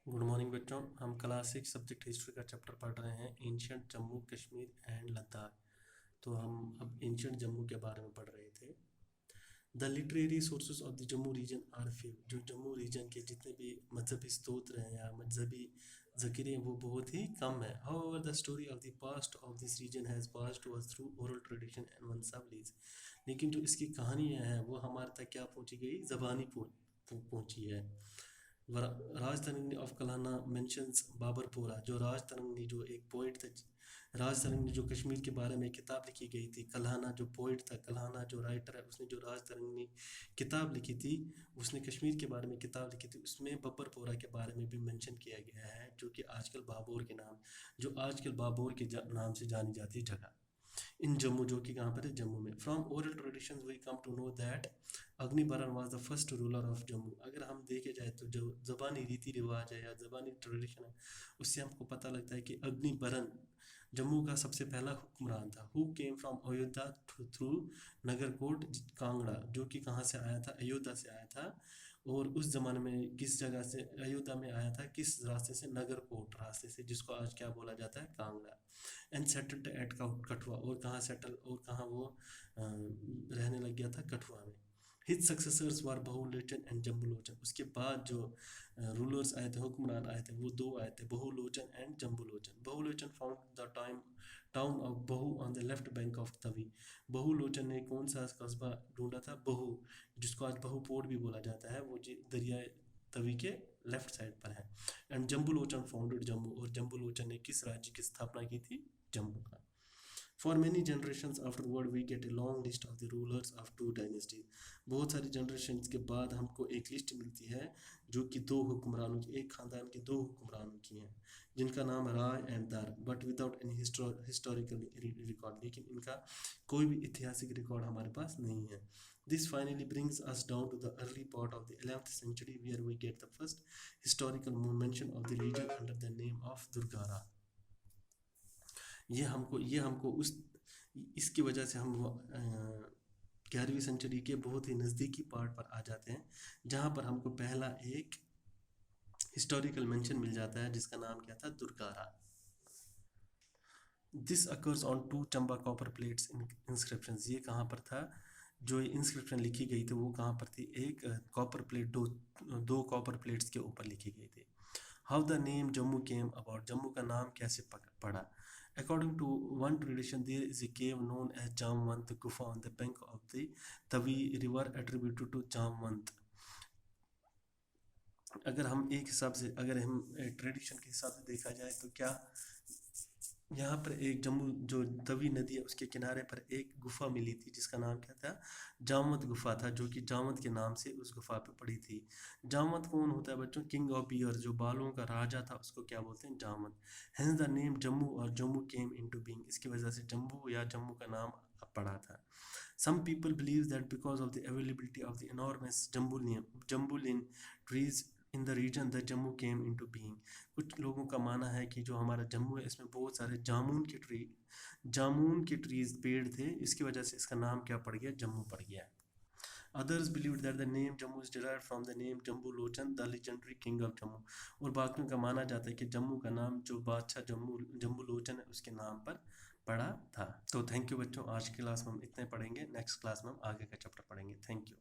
Good morning बच्चों। हम class 6 subject history का चैप्टर पढ़ रहे हैं, एंशियंट जम्मू कश्मीर एंड लद्दाख। तो हम अब एंशियंट जम्मू के बारे में पढ़ रहे थे। The literary sources of the Jammu region are few. जो जम्मू रीजन के जितने भी मजहबी स्तोत्र हैं या मजहबी ज़ख़ीरे हैं वो बहुत ही कम है। However the story of the past of this region has passed to us through oral tradition and वंसावलीज। लेकिन जो इसकी कहानियाँ हैं वो हमारे तक क्या पहुँची गई, ज़बानी पहुँची है। राज तरंगनी ऑफ कल्हाना मेंशंस बाबरपोरा। जो राज तरंगनी जो एक पोइट थे, राज तरंगनी जो कश्मीर के बारे में किताब लिखी गई थी। कल्हाना जो पोइट था, कल्हाना जो राइटर है, उसने जो राज तरंगनी किताब लिखी थी, उसने कश्मीर के बारे में किताब लिखी थी। उसमें बब्बरपोरा के बारे में भी मेंशन किया गया है, जो कि आजकल बाबोर के नाम, जो आजकल बाबोर के नाम से जानी जाती है जगह इन जम्मू, जो कि कहाँ पर है, जम्मू में। From oral tradition we come to know that Agnibaran was the first ruler of Jammu. अगर हम देखे जाए तो जो ज़बानी रीति रिवाज है या ज़बानी ट्रेडिशन है, उससे हमको पता लगता है कि अग्निबरन जम्मू का सबसे पहला हुक्मरान था। Who came from Ayodhya through Nagarkot Kangra, जो कि कहाँ से आया था, अयोध्या से आया था। और उस ज़माने में किस जगह से अयोध्या में आया था, किस रास्ते से, नगरकोट रास्ते से, जिसको आज क्या बोला जाता है, Kangra. And settled at Kathua, और कहाँ सेटल और कहाँ वो रहने लग गया था, कठुआ में। His successors were Bahulochan and Jambulochan. उसके बाद जो रूलर्स आए थे, हुक्मरान आए थे, वो दो आए थे, Bahulochan and Jambulochan. Bahulochan found the town of Bahu on the left bank of Tawi. Bahulochan ने कौन सा कस्बा ढूंढा था, बहु, जिसको आज बहु पोर्ट भी बोला जाता है, वो दरिया तवी के लेफ्ट साइड पर है। एंड जम्बुलोचन फाउंडेड जम्मू, और जम्बुलोचन ने किस राज्य की स्थापना की थी, जम्मू का। For many generation afterward we get a long list of the rulers of two dynasties. बहुत सारी जनरेशन के बाद हमको एक लिस्ट मिलती है जो कि दो हुक्मरानों की, एक खानदान के दो हुक्मरानों की हैं, जिनका नाम है राय एंड दार, but without any historical record. लेकिन इनका कोई भी ऐतिहासिक रिकॉर्ड हमारे पास नहीं है। This finally brings us down to the early part of the 11th century where we get the first historical mention of the region under the name of Durgara। ये हमको उस इसकी वजह से हम 11वीं सेंचुरी के बहुत ही नज़दीकी पार्ट पर आ जाते हैं, जहाँ पर हमको पहला एक हिस्टोरिकल मेंशन मिल जाता है, जिसका नाम क्या था, Durgara. This occurs on to Chamba copper plates inscription. ये कहाँ पर था, जो इंस्क्रिप्शन लिखी गई थी वो कहाँ पर थी, एक कॉपर प्लेट, दो कॉपर प्लेट्स के ऊपर लिखी गई थी। How the name Jammu came about. Jammu का नाम कैसे पड़ा। According to one tradition there is a cave known as Jamwant गुफा on the bank of the Tawi river attributed to Jamwant. अगर हम एक हिसाब से, अगर हम ट्रेडिशन के हिसाब से देखा जाए तो क्या, यहाँ पर एक जम्मू जो तवी नदी है उसके किनारे पर एक गुफा मिली थी, जिसका नाम क्या था, जामवंत गुफा था, जो कि जामवंत के नाम से उस गुफा पे पड़ी थी। जामवंत कौन होता है बच्चों, किंग ऑफ बियर, जो बालों का राजा था, उसको क्या बोलते हैं, Jamwant. Hence the name Jammu और जम्मू केम इनटू बीइंग। इसकी वजह से जम्मू या जम्मू का नाम पड़ा था। Some people believe that because of the availability of the enormous jambulin trees in the region that Jammu came into being। कुछ लोगों का मानना है कि जो हमारा जम्मू है इसमें बहुत सारे जामुन के ट्रीज पेड़ थे, इसकी वजह से इसका नाम क्या पड़ गया, जम्मू पड़ गया। Others believed that the name Jammu is derived from the name Jambu Lochan, the legendary king of Jammu। और बाकियों का माना जाता है कि जम्मू का नाम जो बादशाह जम्बू लोचन है उसके नाम पर पड़ा था। तो थैंक यू बच्चों, आज की क्लास में हम इतने पढ़ेंगे, नेक्स्ट क्लास में हम आगे का चैप्टर पढ़ेंगे। Thank you.